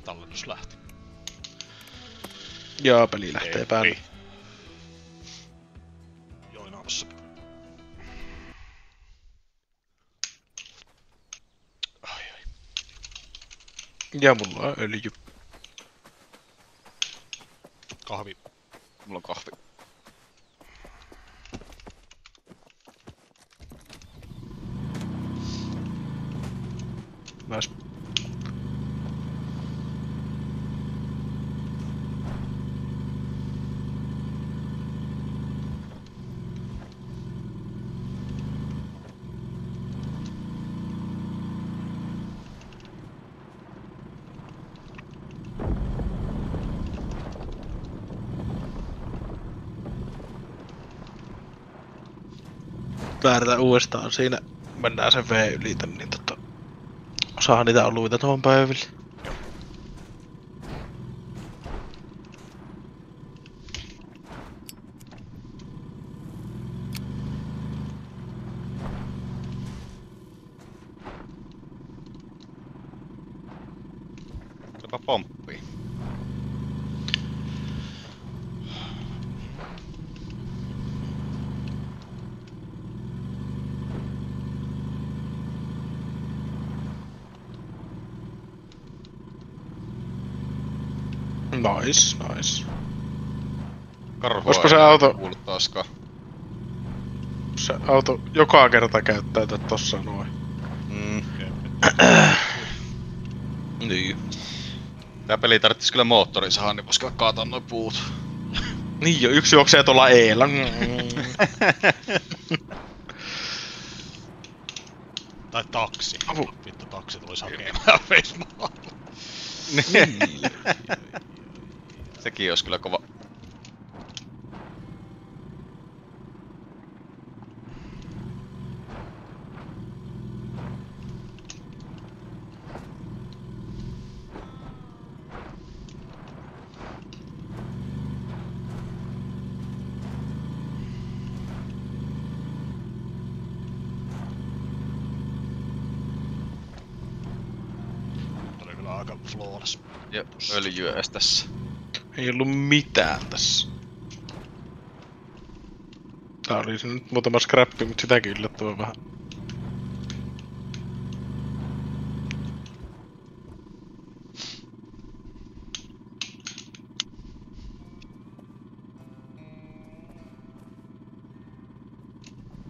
tallennus lähti. Joo, peli lähtee päälle. Joinaamassa. Ai. Ja mulla on öljy. Kahvi. Mulla on kahvi. Nice. Väärätään uudestaan siinä. Mennään sen V yli tän, niin osaahan niitä oluita tuohon päiville. Jopa pomppii. Nice. Karhua Olispa se ei auto- kuulu taaskaan. Se auto joka kerta käyttäytyy tossa noin. Niin. Tää peli tarvittis kyllä moottorin saada, niin vois kaataa noi puut. Niin jo, yksi juoksee tuolla eellä. Tai taksi. Avu. Vittu, taksi tulisi hakemaan Facemaa. Niin. Sekin ois kyllä kova. Oli kyllä aika flawless. Ja öljyä ees tässä. Ei ollut mitään tässä. Tää oli se nyt muutama scrappi, mut sitäkin yllättävän vähän.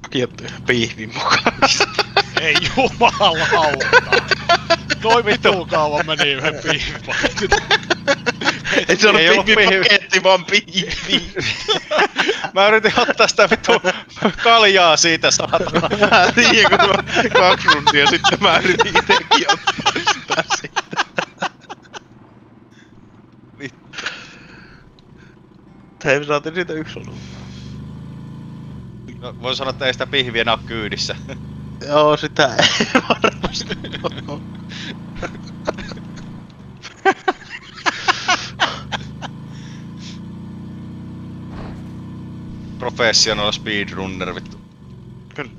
Kietty pihvin mukaan. Ei jumalauta! Noin vittu kauan meni yhden pihvipaketin. Ei se ollut Ei ollut pihvipaketti, vaan pihvi. Mä yritin ottaa sitä vittu kaljaa siitä saatana. Mä tiedän, kun mä 2 rundia sitten mä yritin itekin ottaa sitä siitä. Vittu. Hei, me saatiin siitä 1 ollut. No, voin sanoa, että ei sitä pihviä enää oo kyydissä. Joo, sitä ei varmasti oo. Professional speedrunner vittu. Kyllä.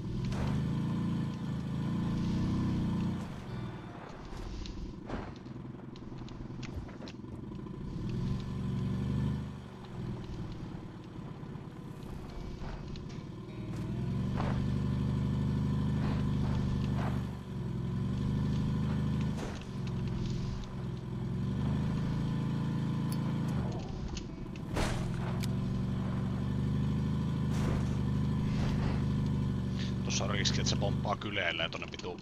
Tossa on riski, että se pomppaa kyleelleen tonne vitu.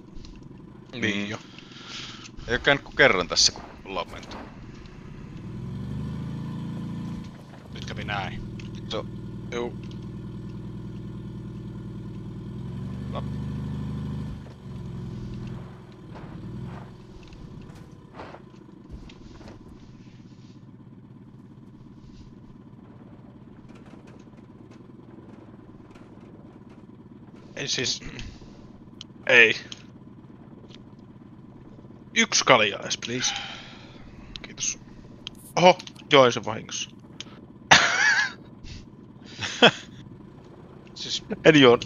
Niin jo. Ei oo käynyt kuin kerran tässä, kun ollaan menty. Nyt kävi näin. Se on... Joo. Ei siis... Ei. 1 kalja edes, please. Kiitos. Oho, join sen vahingossa. Siis En juon.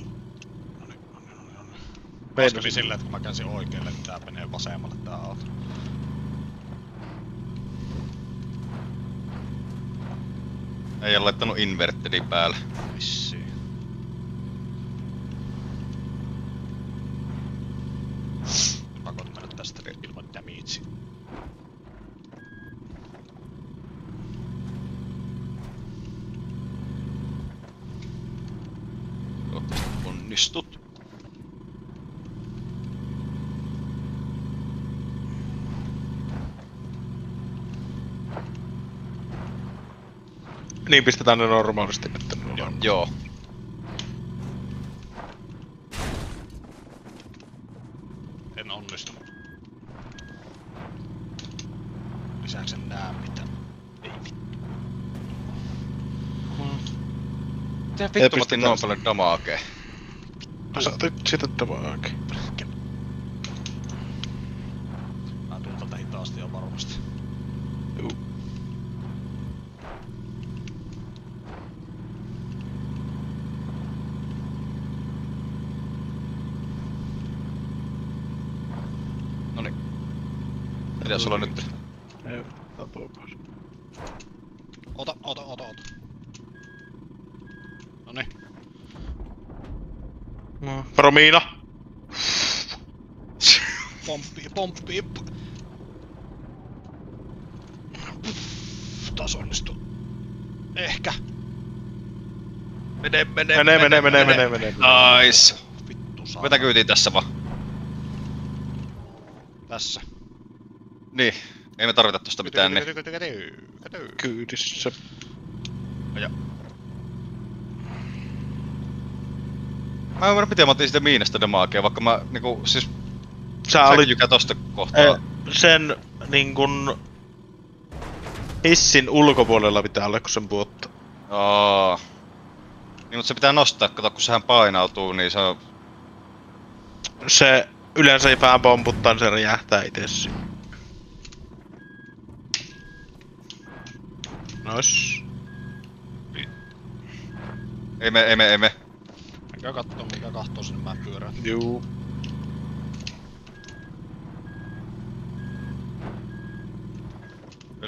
kävi silleen, että kun mä käänsin oikealle, niin tää menee vasemmalle tää auto. Ei ole laittanut inverteri päälle. Vissiin. Pakot mennä tästä ilman damagea. Toivottavasti onnistut. Niin pistetään ne normaalisti nyt. Joo. En onnistunut. Lisäksi en näe mitään. Ei vittu. Miten vittu mä otin noin paljon damagea? Sä otit sitä damagea. Mä tuun tältä hitaasti jo varmasti. Juu. Noniin. Mitä sulla nyt? Ei, tapuu pois. Ota. Noniin. No. Romiina! Pomppii. Taas onnistuu. Ehkä. Mene. Menee. Nice. Vittu saa. Vetä kyytiin tässä vaan. Tässä. Niin. Ei me tarvita tosta mitään niin. Kyydissä. Aja. Mä en ymmärrä miten mä otin siitä miinasta damagea, vaikka mä niinku siis... Sä olit Jykä tosta kohtaa. sen niinkun... hissin ulkopuolella pitää olla, kun sen puottaa. Niin mut se pitää nostaa, kato kun sehän painautuu, niin se on... Se yleensä ei vähän pomputtaa, niin se räjähtää itse. Nois. Ei me. Mikä kahtoo sinne mä pyörään. Juu.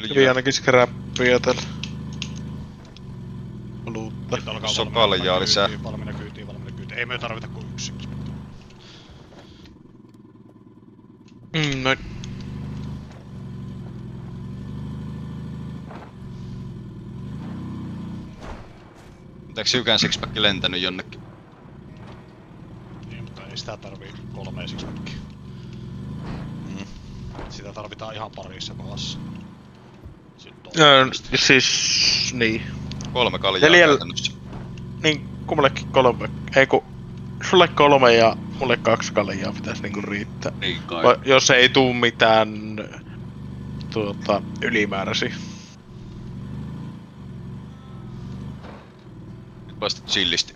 Kävi ainakin scrappia tällä. Luutta. Nyt alkaa Se on valmiina kaljaa lisää. Valmiina kyytiin. Ei me tarvita kuin yksi. Noin. Pitääks Jykän sixpack lentänyt jonnekin? Niin, mutta ei sitä tarvii 3 sixpackia. Sitä tarvitaan ihan parissa kohdassa. Siis... niin. 3 kaljaa käytännössä. Niin, kummallekin 3. Ei ku... Sulle 3 ja mulle 2 kaljaa pitäis niinku riittää. Niin kai. Jos ei tuu mitään... ylimääräisiä. Nyt vasta chillisti.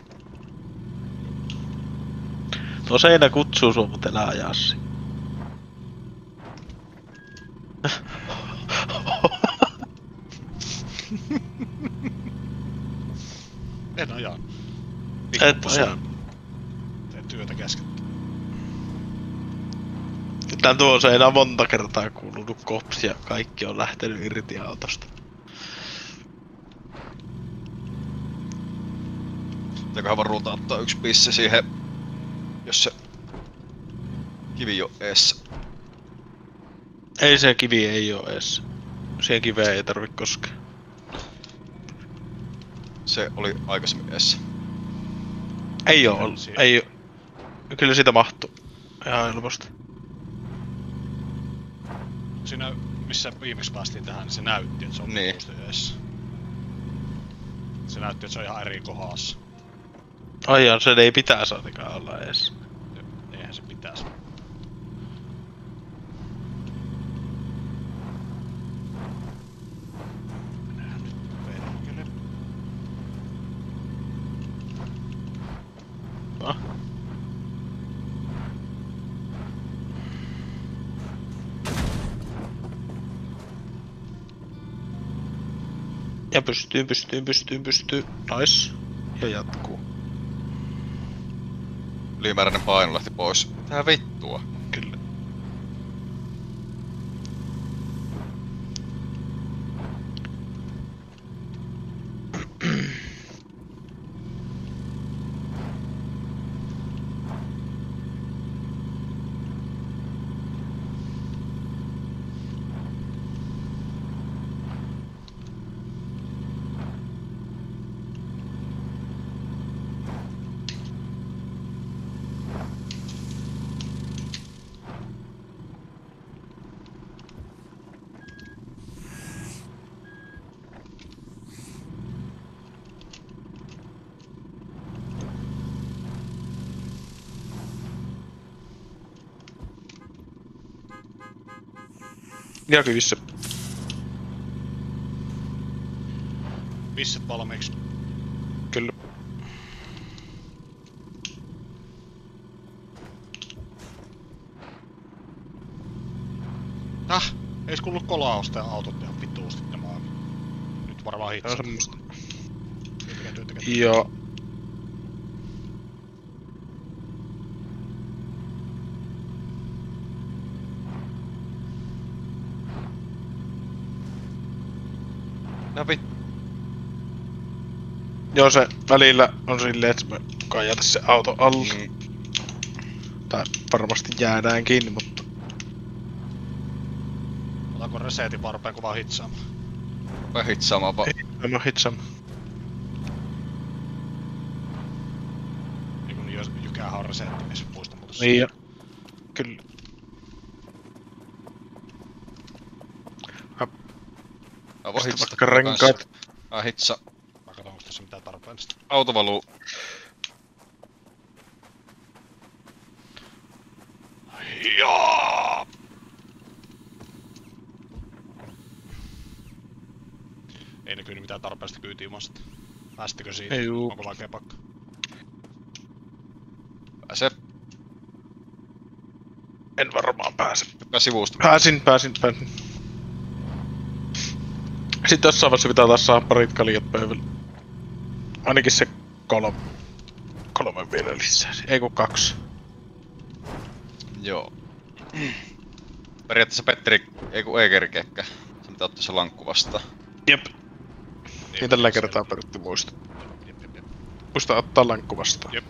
Tuo seinä kutsuu sua, mut elää ajassi. En ajaa. Et aja. Tee työtä käskettä. Tän tuo seinä on monta kertaa kuulunut kops ja kaikki on lähtenyt irti autosta. Pitääköhän varuuta ottaa yksi pisse siihen, jos se kivi on eessä. Ei se kivi ei oo ees. Siihen kiveen ei tarvi koskea. Se oli aikaisemmin eessä. Ei oo ollut. Ei oo. Kyllä siitä mahtuu. Ihan helposti. Siinä missä viimeksi päästiin tähän, niin se näytti, että se on niin. edessä. Se näytti, että se on ihan eri kohdassa. Aijan, sen ei pitäis ainakaan olla ees. Eihän se pitäis. Mennään nyt perkele. Ah. Ja pystyy. Nice. Ja jatkuu. Ylimääräinen paino lähti pois. Tää vittua. Kyllä. Ja kyvissä. Pisset valmiiksi. Kyllä. Eis kuulu kolausta ja autot ihan vituusti tämä on. Nyt varmaan Se on hitsat. semmoista. Työntekijät. Joo. No vittu. Joo, se välillä on silleen, että me kajata se auto alle. Tai varmasti jäädään kiinni, mutta Otanko resetin vaan rupeen kovaa hitsaamaan? Rupea hitsaamaan vaan. en oo hitsaamaan. Niin kun Jykähän on resettimies, muista muuta. Niin jo. Kyllä. Mä voin Pistä hitsata vaikka renkaat. Mä hitsa. Mä katon, onko tässä mitään tarpeellista. Auto valuu. Jaa! Ei näkynyt mitään tarpeellista kyytiumasta. Pääsittekö siitä? Ei juu. Onko vaikea pakka? Pääsee. En varmaan pääse. Hyppää sivusta. Pääsin. Sitten jossain vaiheessa pitää taas saada parit kaljat pöydälle. Ainakin se kolme vielä lisää. Ei kun 2. Joo. Periaatteessa Petteri ei kerkeäkään. Se pitää ottaa se lankku vastaan. Jep. Niin tällä kertaa Pertti muista. Jep. Muista ottaa lankku vastaan. Jep.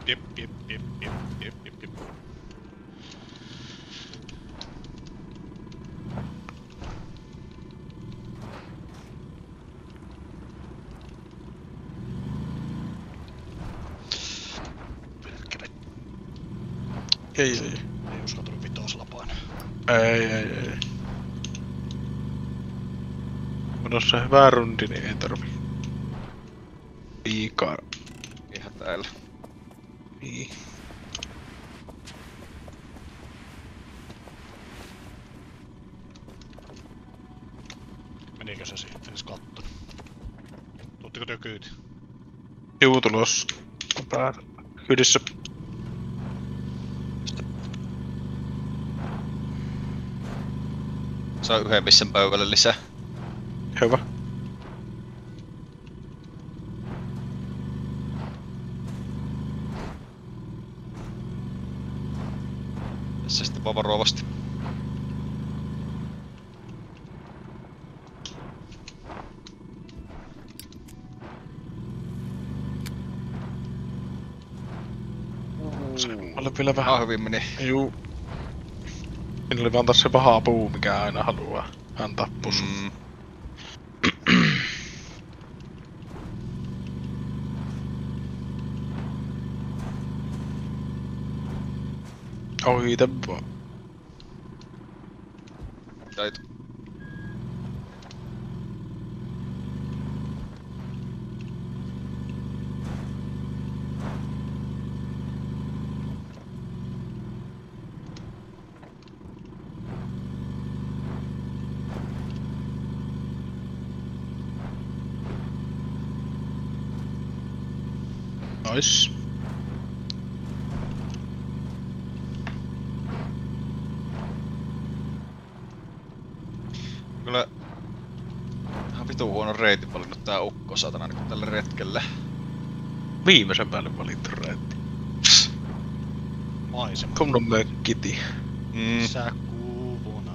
Perkele. Ei. Ei uskaltanut vitosella painaa. Ei. Kun on se hyvä rundi, niin ei tarvi liikaa. Ihan täällä. Niin. Menikö se siihen? En edes kattonut. Tuuttiko työ kyyti? Juu, tulos. Päällä. Hydissä. Saa yhden missen pöydälle lisää. Hyvä. Tässä sitten vaan varovasti. Mulle vielä vähän. Hyvin meni. Juu. Siinä oli vaan taas se paha puu, mikä aina haluaa antaa pusu. Ohite vaan. Taitu. Nice. Kyllä ihan vitu huono reitin valinnut tää ukko saatana niin tälle retkelle. Viimeisen päälle valittu reitti. Maisema. Kunnon mökkiti. Säkuvuna.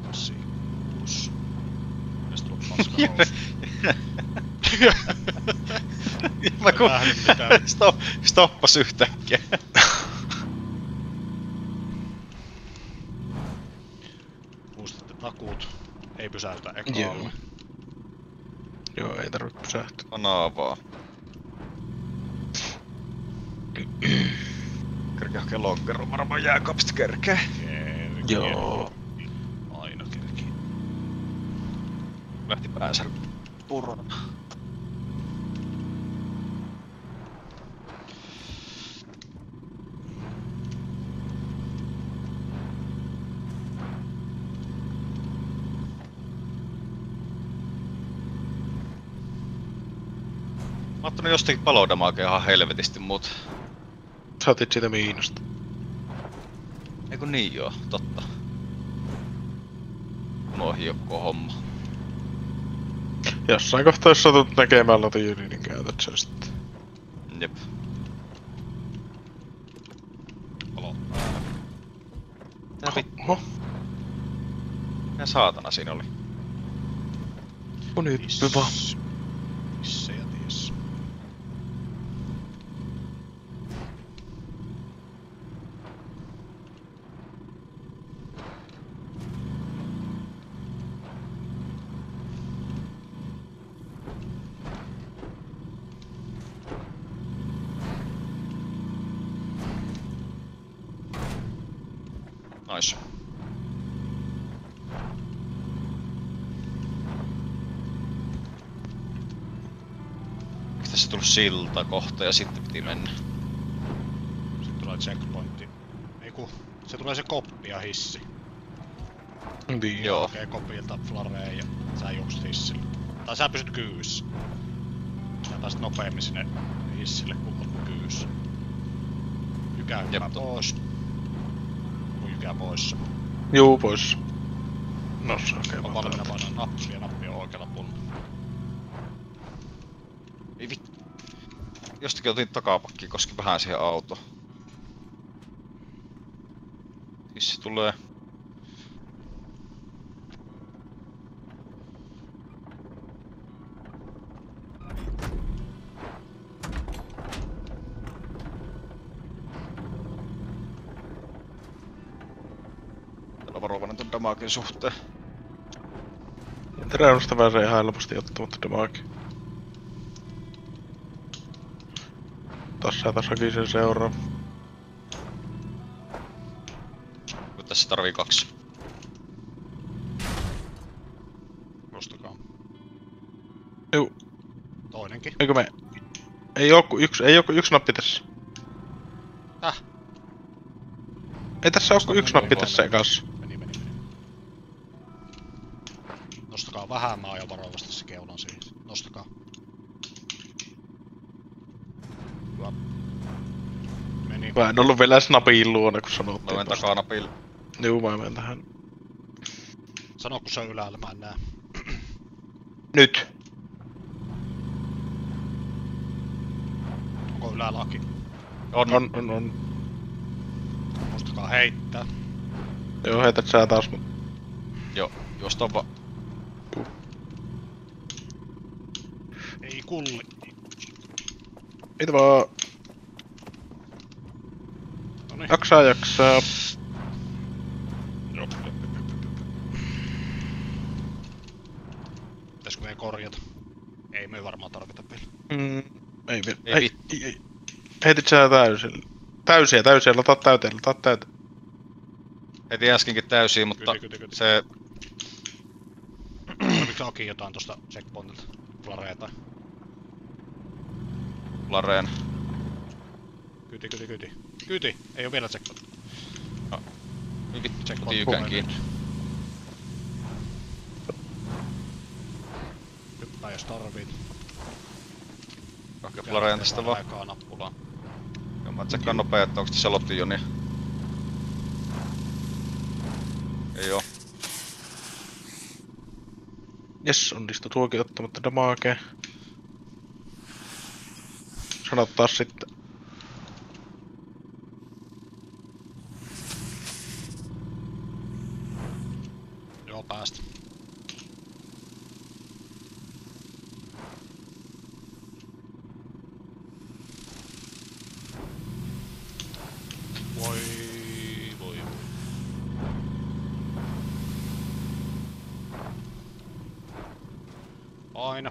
86. Ja sit tullut paskarous. Mä kun Nähnyt mitään. stoppas yhtäkkiä. Muistatte takuut. Ei pysäytä ekaalle. Joo. Joo, ei tarvitse pysähtyä. Anaavaa. Kerkeä hakee lonkero, varmaan jääkaapista kerkee. Joo. Aina kerkii. Lähti päänsärky purona. ottanut jostakin palodamagea ihan helvetisti, mut... Sä otit siitä miinusta. Eiku niin joo, totta. Unohin jo koko homma. Jossain kohtaa jos satut näkemään latiini, niin käytät sen sitten. Jep. Alo. Tää vittu. Oho. Mikä saatana siinä oli? On nyt hyvä. Missä ja ties. Nice. Eikö tässä tullut silta kohta ja sitten piti mennä? Sitten tulee checkpointti. Eiku, se tulee se koppi ja hissi. Niin. Joo. Hakee kopilta flareen ja sä juokset hissille. Tai sä pysyt kyyssä. Sä pääset nopeammin sinne hissille kun oot kyyssä. Jykää Jep, hyvä totta. pois. Kun jykää poissa. Juu, pois. No se on On okei. valmiina painaa nappia ja nappi on oikealla puolella. Ei vittu. Jostakin otin takapakkiin, koski vähän siihen autoon. Hissi tulee. Täällä on varovainen ton damagen suhteen. Reunusta pääsee ihan helposti ottamatta damage. Tossa haki sen seuraava. Kun tässä tarvii 2. Nostakaa. Juu. Toinenkin. Eikö me... Ei oo kuin yksi nappi tässä. Ei tässä oo kuin yksi nappi tässä kanssa. Meni. Nostakaa vähän, mä ajan varovasti se keulan siihen. Nostakaa. Hyvä. Meni. Mä en ollu vielä snapin luona, kun sanottiin. Mä menen tosta. takanapille. Juu, mä menen tähän. Sano kun se on ylhäällä, mä en näe. Nyt! Onko ylhäällä Aki? On. Nostakaa heittää. Joo, heität sä taas, mut... Joo, juostaan vaan. Ei kulli. Mitä vaan... Noniin. Jaksaa. Pitäisikö meidän korjata? Ei me varmaan tarvita vielä. Ei vielä. Ei Ei. Heitit sä täysillä. Täysiä, lataa täyteen. Heti äskenkin täysiä, mutta Kyti. se... Tarviks Aki jotain tosta checkpointilta? Flarea tai? Lareen. Kyti! Ei oo vielä checkpoint. Nyt vittu, Checkpoint otin ykän kiinni. Hyppää jos tarvit. Hakee Lareen tästä vaan. Aikaa nappulaa. Joo, mä tsekkaan nopea, että onks tässä lotti jo niin. Ei oo. Jes, onnistu tuokin ottamatta damagea. Sanot taas sitten. Joo, päästä. Voi. Aina.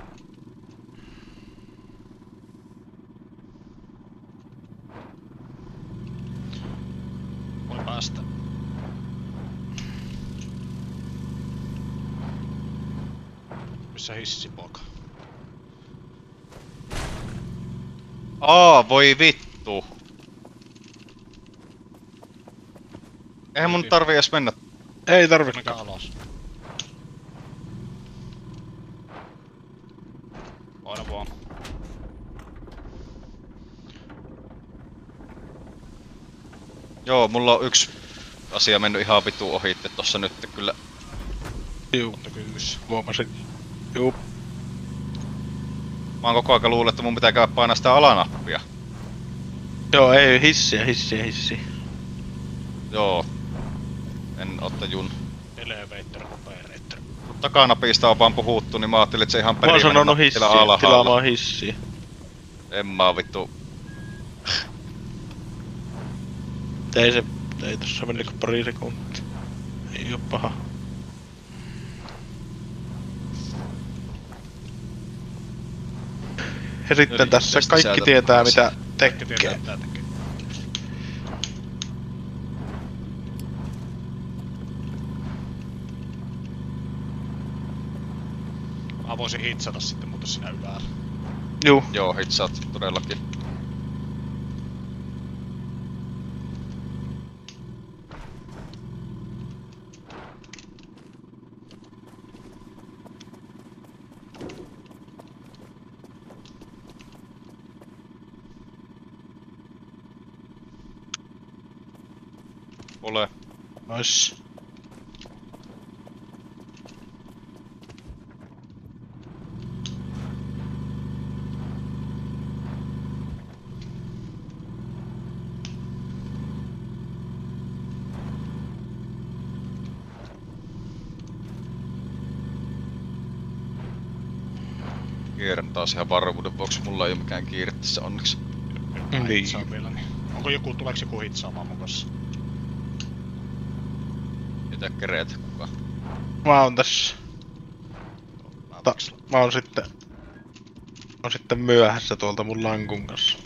Voi päästä. Missä hissipoika? Voi vittu. Eihän mun tarvii edes mennä. Ei Mikä tarvikaan. alas? Aina vaan. Joo, mulla on yksi asia mennyt ihan vitu ohitte tossa nyt kyllä. Juu, Mutta kyys. huomasin. Juu. Mä oon koko ajan luullut, että mun pitää käydä painaa sitä alanappia. Joo, ei hissiä. Joo. En oo tajun. Elevator operator. Kun takanapista on vaan puhuttu, niin mä ajattelin, että se ihan Mä oon perimmäinen sanonut nappi hissiä, siellä alhaalla. tilaamaan hissiä. En mä oo vittu. Ei tossa mennyt kuin pari sekuntia. Ei oo paha. Ja sitten Eli tässä tästä kaikki sieltä tietää pääsee. mitä Kaikki tietää tekee. mitä tekee. Mä voisin hitsata sitten muuten sinä yläällä. Juu, Joo, hitsaat todellakin. Ole. nois. Kierrän taas ihan varmuuden vuoksi, mulla ei oo mikään kiire tässä onneksi. Mä Niin. hitsaan vielä, niin. Tuleeko joku hitsaamaan mun kanssa? Mitä kereet kukaan. Mä oon tässä. Mä Ta- vikslaan. Mä oon sitten myöhässä tuolta mun lankun kanssa.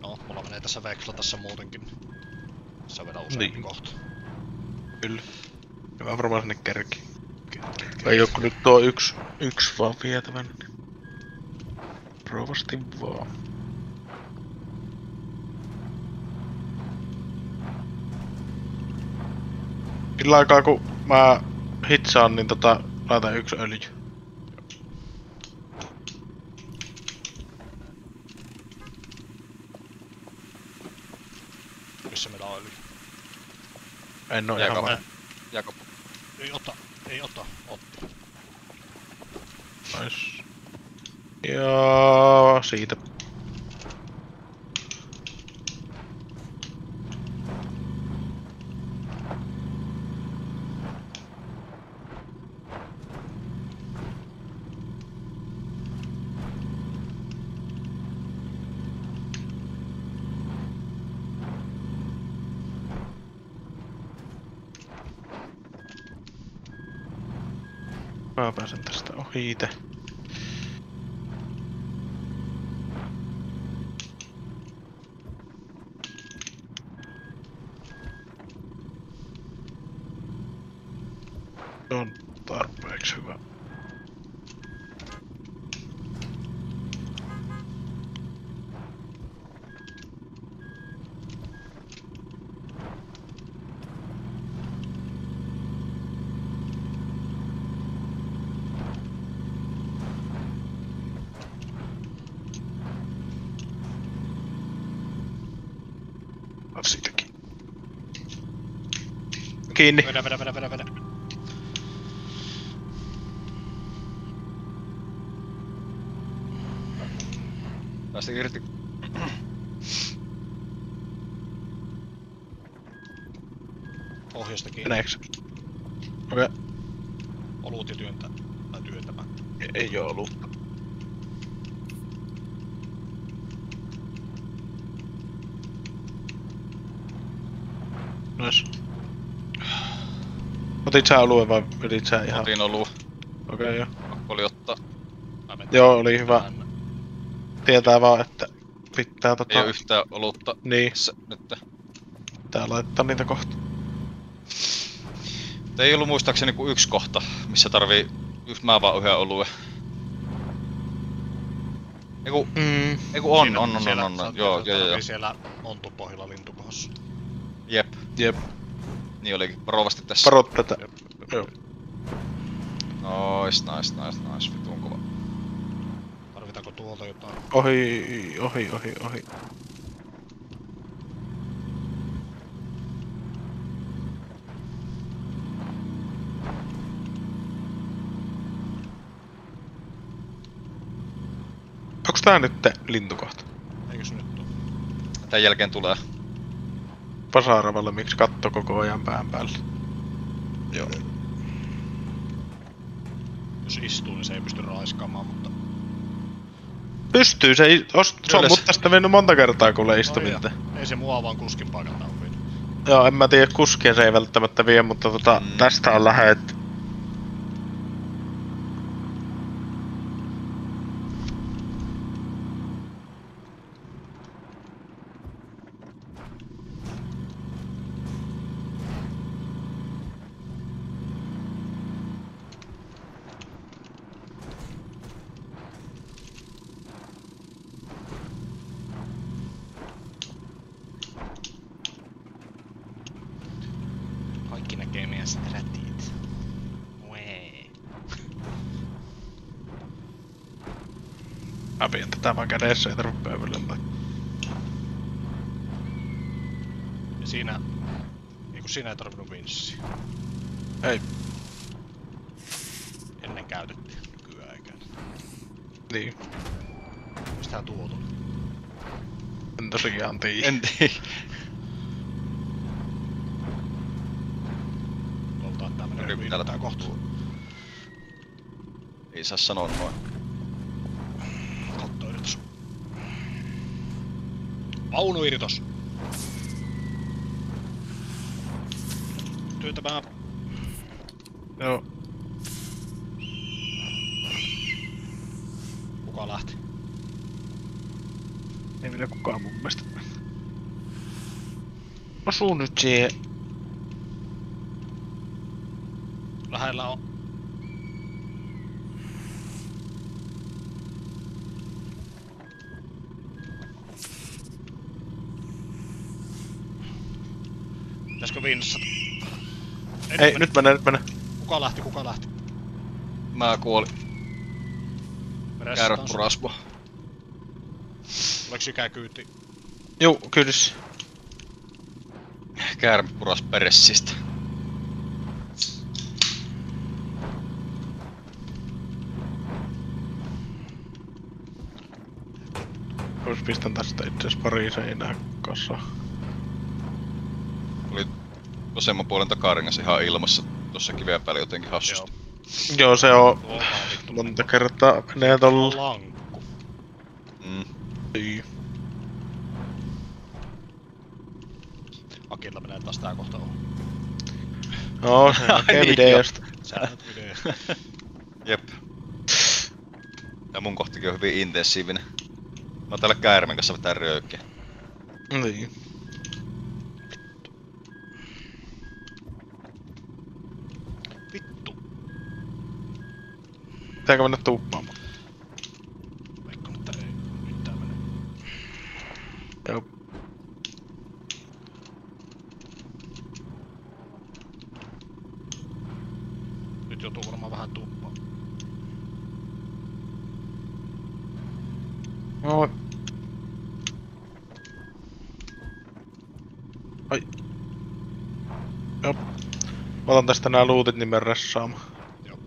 No, mulla menee tässä veksla tässä muutenkin. Tässä on vielä useampi Niin. kohta. Kyllä. Ja mä varmaan sinne kerki. Ei oo kun nyt tuo yksi vaan vietävänä. Niin. Rovasti vaan. Sillä aikaa kun mä hitsaan, niin laitan yksi öljy. Missä meillä on öljy? En oo Jääkö ihan vai? vaan. Jääkö? Ei ota. Otti. Nois. Ja siitä. Mä pääsen tästä ohi ite. Se on tarpeeksi hyvä. Siitäkin. Kiinni. Vedä. Päästä irti. Pohjasta kiinni. Meneeks? Okei. Olut ja työntää. Tai työntämään. Ei oo ollut. Nois. Otit sä oluen vai vedit sä ihan? Otin oluu. Okei, joo. Pakko oli ottaa. Mä menen Joo, oli hyvä. tänne. Tietää vaan, että pitää Ei oo yhtään olutta Niin, tässä nyt. pitää laittaa niitä kohta. Ei ollut muistaakseni kuin yksi kohta, missä tarvii just mä vaan yhden oluen. Eiku on. Joo. Siellä Ontupohjalla lintukohossa. Jep, Jep, niin olikin. Rovasti tässä. varot tätä. Joo. Nice. Vitun kova. Tarvitaanko tuolta jotain? Ohi. Onks tää nyt lintukohta? Eikö se nyt tuu? Tän jälkeen tulee. Pasaaravalle, miksi katto koko ajan pään päälle? Joo. Jos istuu, niin se ei pysty raiskaamaan, mutta... Pystyy, se on Kyllä mut tästä mennyt monta kertaa kuule istumilta. Ei se mua vaan kuskin paikalta on viety. Joo, en mä tiedä, kuskia se ei välttämättä vie, mutta tästä on lähet. Kaikki näkee meidän stratit. Wee. Mä pidän tätä vaan kädessä, ei tarvitse pöydällä. Ja siinä... Eiku siinä ei tarvinnut vinssiä. Ei, Ennen käytettiin. Nykyään ei käytetä. niin. Mistähän tuo tuli? En tosiaan tiedä. En tiedä. Tuolta tää menee hyvin Täällä tää kohta. Ei saa sanoa noin. Kattoyritys. Vaunuyritys! Työtämään. Joo. Kuka lähti? Ei vielä kukaan mun mielestä. Osuu nyt siihen. Lähellä on. Pitäisikö vinssata? Ei, nyt mene. Kuka lähti? Kuka lähti? Mä kuolin. Ressataan. Kärppuraspo. Oliko ikäkyyti? Juu, kyydys. Kärppuras peressistä. Jos pistän tästä itseasiassa pari seinää kasaan. Oli vasemman puolen takarengas ihan ilmassa tossa kiven päällä jotenkin hassusti. Joo, se on Tuo on vittu. monta kertaa menee tolla. Lankku. Niin. Akilla menee taas tää kohta ohi. Joo, se näkee Niin, videosta. Sä näet video. Jep. Ja mun kohtikin on hyvin intensiivinen. Mä täällä käärmen kanssa vetää röökkiä. Niin. Vittu. Pitääkö mennä tuuppaamaan? Veikko, mutta ei. Nyt tää menee. Joo. Nyt joutuu varmaan vähän tuppaa. Oi. Ai. Joo. Mä otan tästä nää lootit nimen ressaamaan. Joo.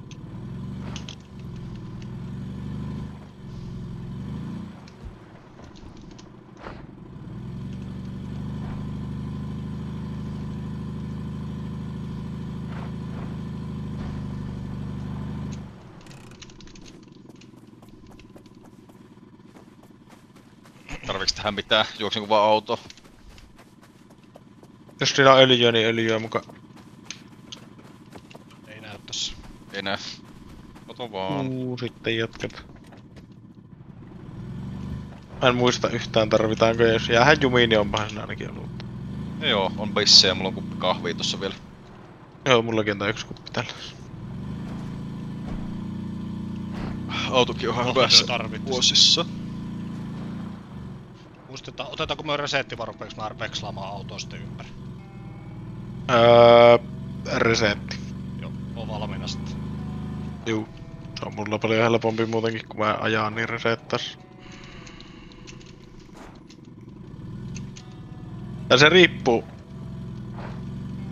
Tarviiks tähän mitään? Juoksenko vaan auto? Jos siinä on öljyä, niin öljyä mukaan. Ei näy tässä. Ei näy. Oto vaan. Sitten jatket. Mä en muista yhtään tarvitaanko, jos jäähän jumiin, niin onpahan siinä ainakin ollut. Joo, on bissejä, mulla on kuppi kahvia tossa vielä. Joo, mullakin on tää yksi kuppi tällä. Autokin on ihan Kohta hyvässä tarvittis. vuosissa. Muistetaan, otetaanko me reseettivarupeeksi mä vekslaamaan autoa sitten ympäri? Resetti. Joo, on valmiina sitten. Juu. Se on mulla paljon helpompi muutenkin, kun mä ajaan niin resettas. Ja se riippuu.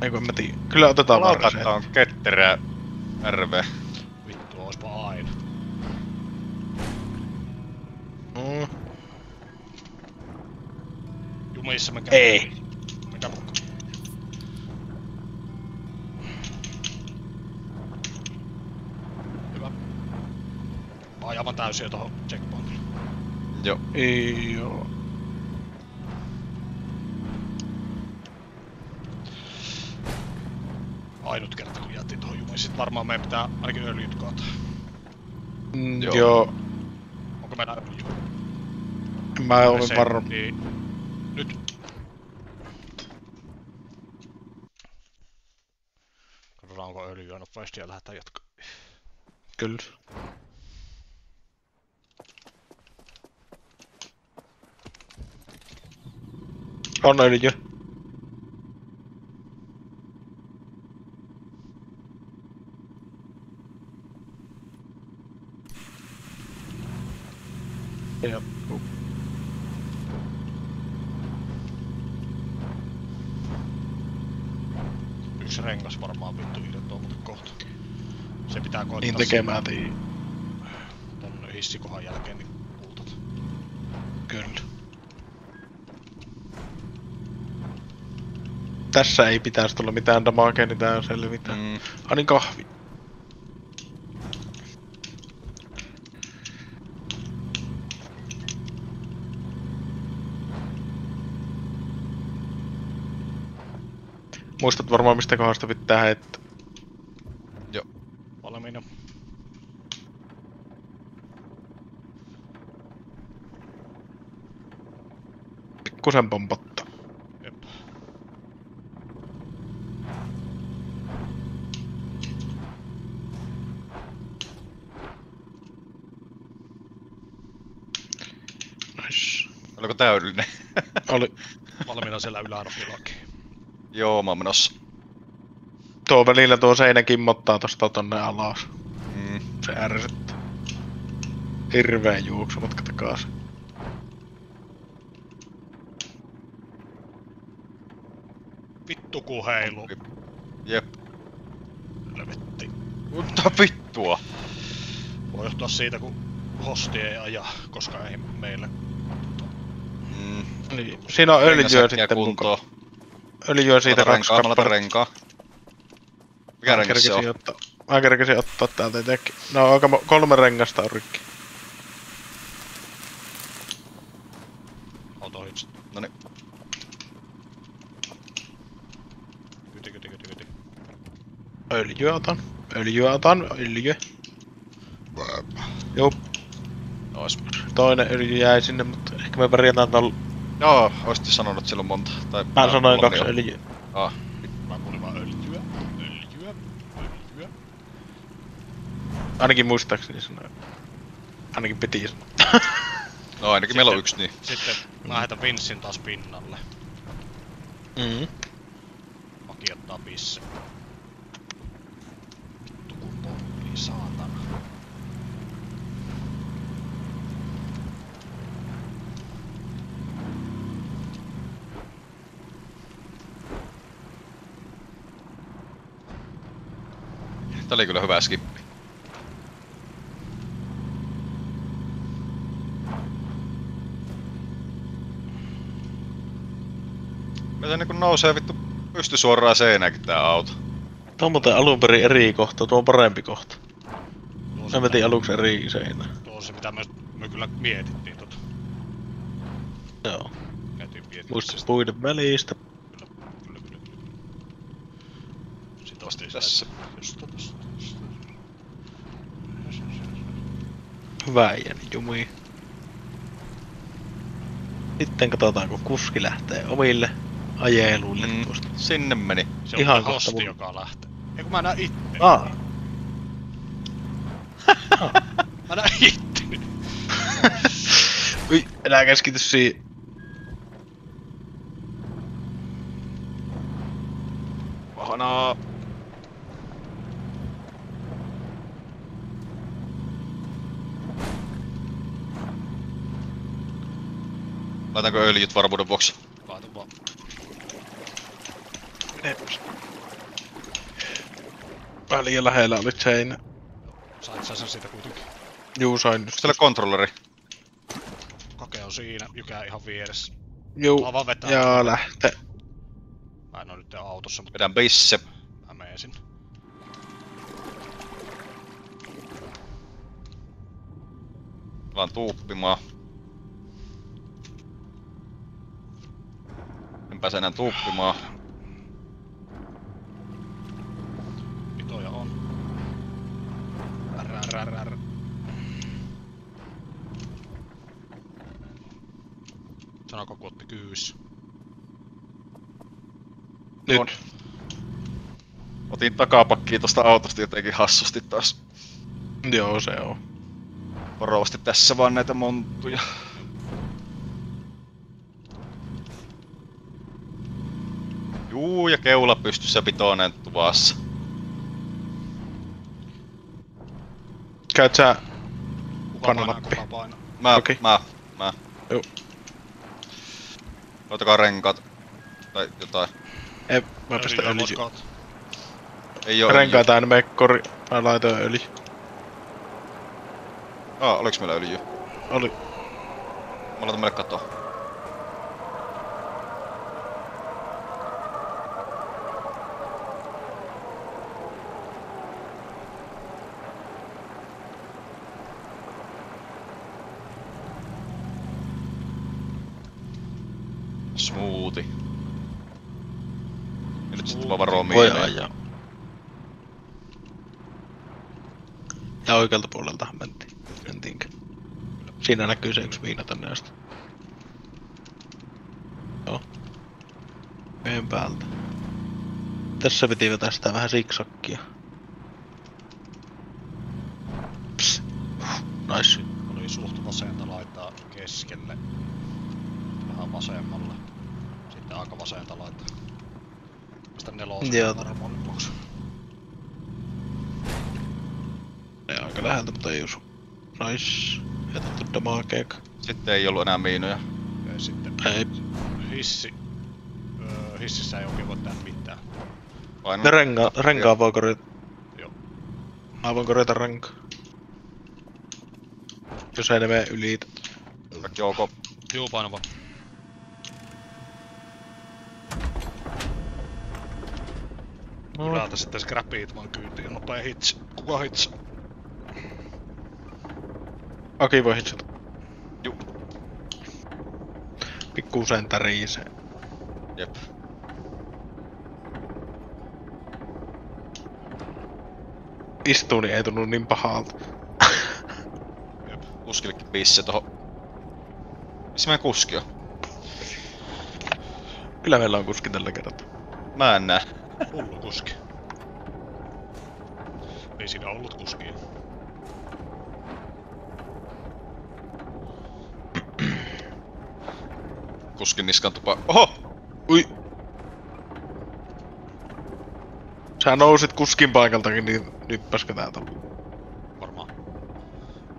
Eiku en mä tiedä. Kyllä otetaan vaan Lauta, tää resetti. on ketterää RV. Vittu, oispa aina. Jumissa me Ei. Mikä mukaan? Hyvä. Aivan täysin jo tohon checkpointille. Joo. Ei joo. Ainut kerta kun jäätiin tohon jumiin. Sit varmaan meidän pitää ainakin öljyt kaataa. Joo. Joo. Onko meillä öljy? En mä ole varma. Niin. Nyt. Katsotaan onko öljyä nopeasti ja lähdetään jatkaa. Kyllä. On öljy. Joo. Yksi rengas varmaan vittu irtoaa muuten kohta. Se pitää koittaa Niin tekemään tii. ton hissikohan jälkeen niin kultat. Kyllä. Tässä ei pitäisi tulla mitään damagea, niin tää on selvitään. Ani kahvi. Muistat varmaan mistä kohdasta pitää heittää. Joo. Valmiina. Pikkusen pompottaa. Jep. Nice. Oliko täydellinen? Oli. Valmiina siellä ylänokillakin. Joo, mä oon menossa. Tuo välillä tuo seinä kimmottaa tosta tonne alas. Mm. Se ärsyttää. Hirveä juoksumatka takaisin. Vittu ku heilu. Jep. Helvetti. Mutta vittua. Voi johtua siitä kun hosti ei aja, koska ei meille. Niin. Siinä on öljyä Rengasäkkiä sitten kuntoon. mukaan. Öljyä siitä Mä kaksi laitan kappaletta. renkaa. Mikä rengas se on? Mä kerkesin ottaa täältä etenkin. No aika 3 rengasta on rikki. Auto hitsi. Noniin. Kyti. Öljyä otan. Öljyä. Joo, Ois. toinen öljy jäi sinne, mutta ehkä me pärjätään tällä. Joo, oisit sanonut silloin monta. Tai Mä sanoin mulla 2 meni öljyä. Ah. Mä kuulin vaan öljyä. Ainakin muistaakseni sanoin. Ainakin piti sanoa. No ainakin meillä on yksi niin. Sitten mä lähetän Vinssin taas pinnalle. Maki ottaa pisse. Vittu kun pomppii, saatana. Tää oli kyllä hyvä skippi. Mitä niinku nousee vittu pysty suoraan seinäänkin tää auto. Tuo on muuten alun perin eri kohta, tuo on parempi kohta. Tuo Mä se, vetin aluksi eri seinä. tuo on se mitä me kyllä mietittiin tota. Joo. Käytiin miettimään. Muistat puiden välistä. Kyllä. Sitten ostiin Tässä. tosta. Hyvä jäni jumi. Sitten katsotaan kun kuski lähtee omille ajeluille tuosta. Sinne meni. Se on Ihan ihan kohta hosti, joka lähtee. Ei kun mä näen itteni. Mä näen itteni. Ui, enää keskity siihen. Vahana. Laitanko öljyt varmuuden vuoksi? Laita vaan. Vähän liian lähellä olit seinä. Sait sä sen siitä kuitenkin. Juu, sain just. Siellä kontrolleri. on siinä, Jykää ihan vieressä. Juu, Mulla vaan vetää. ja lähtee. Mä en oo nyt autossa, mutta Vedän bisse. mä menen sinne. Vaan tuuppimaan. En pääse enää tuuppimaan. Pitoja on. Rrrrrrr. Sanoko kun otti kyys? Nyt. On. Otin takapakkiin tosta autosta jotenkin hassusti taas. Joo, se on. Varovasti tässä vaan näitä monttuja. Juu, ja keula pystyssä pitoinen tuvassa. Käyt sä Kuka Kannanappi. painaa? Okei. Mä. Joo. Otakaa renkaat. Tai jotain. Ei, mä pistän öljy. Ei oo Renkaita en mene kori. Mä laitoin öljy. Oliks meillä öljyä? Oli. Mä laitan meille katoa. Smoothie. Ja nyt sitten vaan varoo Voi miineen. ajaa. Ja oikealta puoleltahan mentiinkö? Siinä näkyy se yksi miina tänne asti. Joo. Meen päältä. Tässä piti vetää sitä vähän siksakkia. Psst. Nice. Oli suht vasenta laittaa keskelle. Vähän vasemmalle. Sitten aika vasenta laittaa. Tästä nelosesta Joo. varmaan box. Ei aika läheltä, mutta ei osu. Nice. Jätetty damakeeka. Sitten ei ollu enää miinoja. Ja sitten Ei. hissi. Hississä ei oikein voi tehdä mitään. Painan Ne nappia. renkaa voi korjata. Joo. Mä voin korjata renkaa. Jos ei ne mene yli. Kaikki ok. Juu, paino vaan. Ylältä sitten scrapiit vaan kyytiin. Nopea hits. Kuka hits? Aki voi hitsata. Juu. Pikkusen tärisee. Jep. Istuu, niin ei tunnu niin pahalta. Jep. Kuskillekin pisse toho. Missä meidän kuski on? Kyllä meillä on kuski tällä kertaa. Mä en näe. Hullu kuski. Ei siinä ollut kuskia. Kuskin niskan tupa. Oho! Ui! Sä nousit kuskin paikaltakin, niin nyppäskö täältä? Varmaan.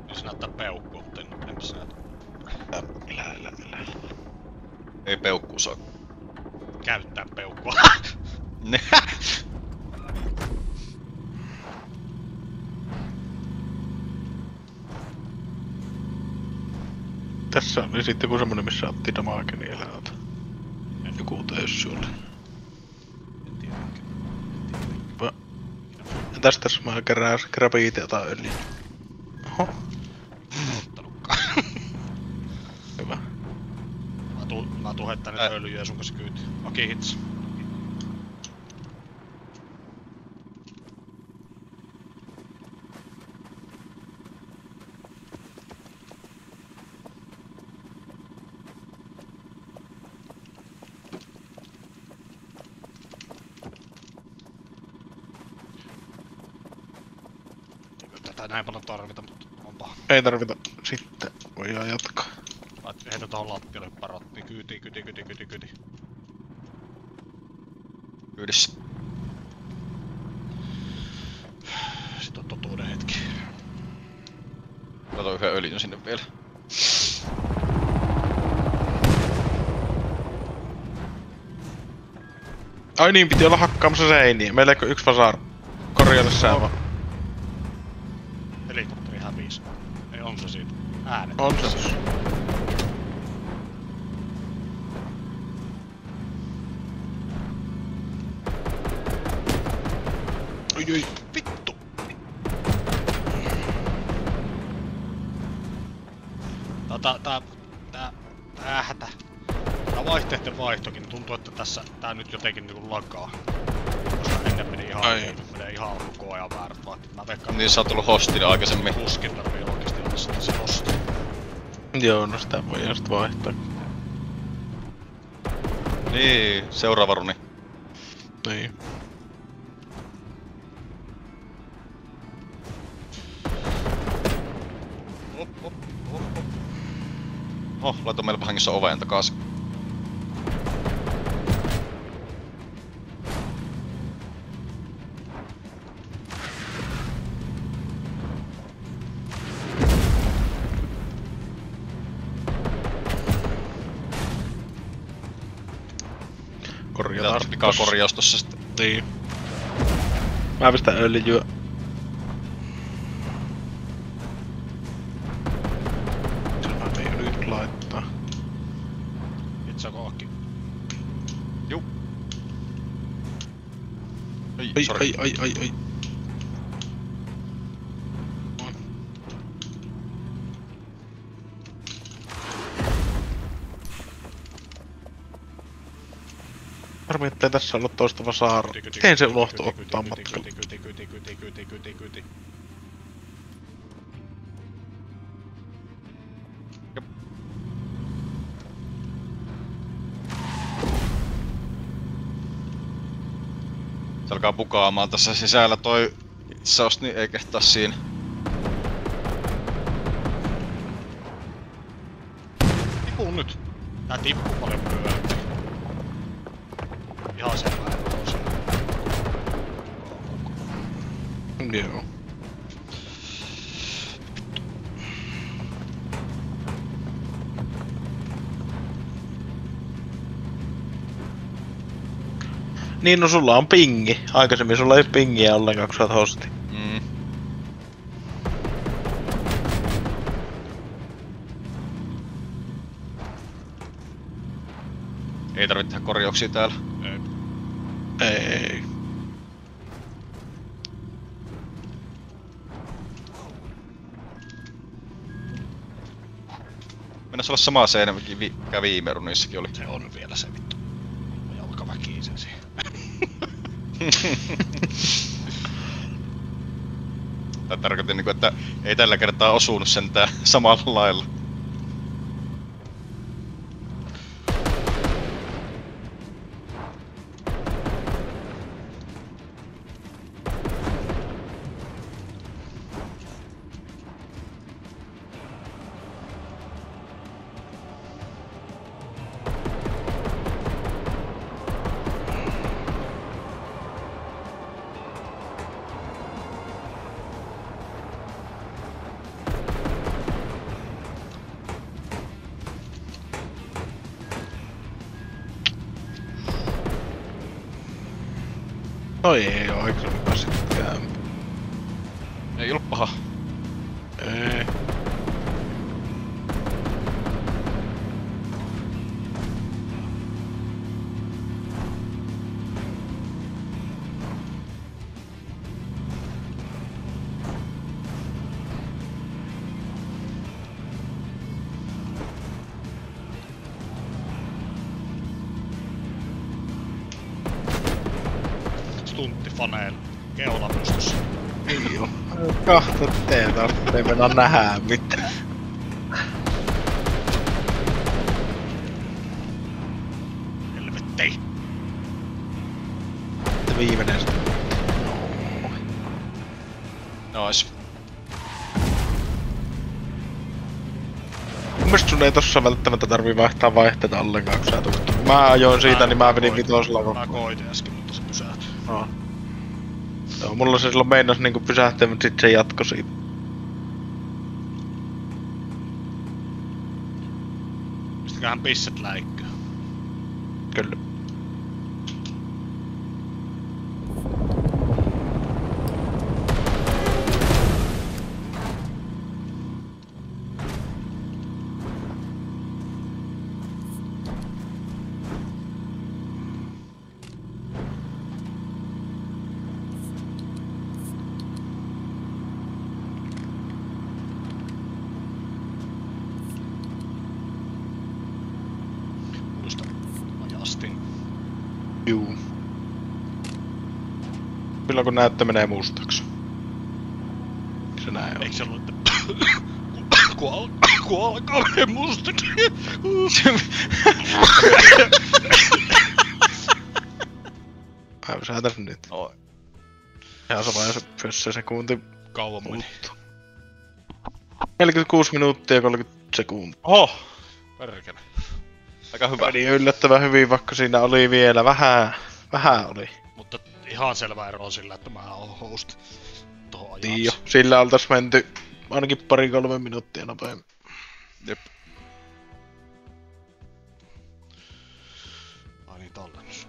Niin se näyttää peukkua, mutta enpä se näytä. Lähellä. Ei peukkuu saa. Käyttää peukkua. Ne. Tässä oli sitten joku semmonen, missä otti damage eläältä. Joku töissy oli. En tiedä mikä. Ja tästä mä kerään grabiitia tai öljyä. Oho, Ottanutkaan. hyvä. Mä tuun heittää nyt öljyä sun kanssa kyytiin. Aki hits. Tätä näin paljon tarvita, mutta on paha. Ei tarvita. Sitten voidaan jatkaa. Heitä tohon lattialle parottiin. Kyti. Kyydissä. Sitten on totuuden hetki. Laitoin yhden öljyn sinne vielä. Ai niin, piti olla hakkaamassa seiniä. Meillä eikö yksi vasar. Korjata sää vaan. Helikopteri hävisi. Ei on se siitä. Äänet. On se. oi. Vittu! Tää vaihteiden vaihtokin tuntuu, että tässä tää nyt jotenkin niinku lakaa. Koska ennen meni ihan menee ihan koko ajan väärät vaihtoehto. Mä veikkaan, Niin sä oot tullut hostin aikaisemmin. kuskin tarvii oikeesti olla sitten se hosti. Joo, no sitä voi just vaihtaa. Niin, seuraava runi. Niin. Laitoin meille vahingossa oveen takaisin. Korjataan Mikä korjaus tossa sitten. Niin. Mä pistän öljyä. Se mä tein nyt laittaa. Itse kookki. Juu. Ai, Sori. ai. Harmi, ettei tässä ollut toistava saara. Miten se unohtui ottaa matkalle? Kyti. Se alkaa bukaamaan tässä sisällä toi itseos, niin ei kehtaa siinä. Tipu nyt! Tää tippuu paljon pyöriä. Ihan selvä, että on siinä. Joo. Niin, no sulla on pingi. Aikaisemmin sulla ei pingiä ollenkaan, kun sä oot hosti. Ei tarvitse tehdä korjauksia täällä. Ei. Mennäs olla samaa seinämäkin, mikä viime runissakin oli. Se on vielä se vittu. Jalkaväkiin sen siihen. Tai tarkoitin niinku, että ei tällä kertaa osunut sentään samalla lailla. Toi ei oo aikaisemmin päässyt käymään. Ei ollut paha. Ei. Stunttifaneel. Keula pystyssä. Ei oo. Kahta teetä, ei mennä nähdä mitään. Helvettei. Viimeinen sitten. Nois. Mun mielestä sun ei tossa välttämättä tarvii vaihtaa vaihteita ollenkaan, kun sä tulet. Mä ajoin siitä, niin mä vedin vitosella koko. Mä koitin äsken, mutta se pysähtyi. No. Joo, mulla se silloin meinas niinku pysähtyä, mut sit se jatko siitä. Pistäköhän pisset läikköön. Kyllä. milloin kun näyttö menee mustaksi. Se näin on. Eikö se ollut, että kun alkaa menee mustaksi? Aivan sä tässä nyt. Oi. Ihan sama jos se sekunti. Kauan meni. 46 minuuttia ja 30 sekuntia. Oho! Perkele. Aika hyvä. Meni yllättävän hyvin, vaikka siinä oli vielä vähän oli. Mutta ihan selvä ero on sillä, että mä oon host tohon ajaksi. Niin jo. Sillä oltais menty ainakin 2-3 minuuttia nopeammin. Jep. Ai niin, tallennus.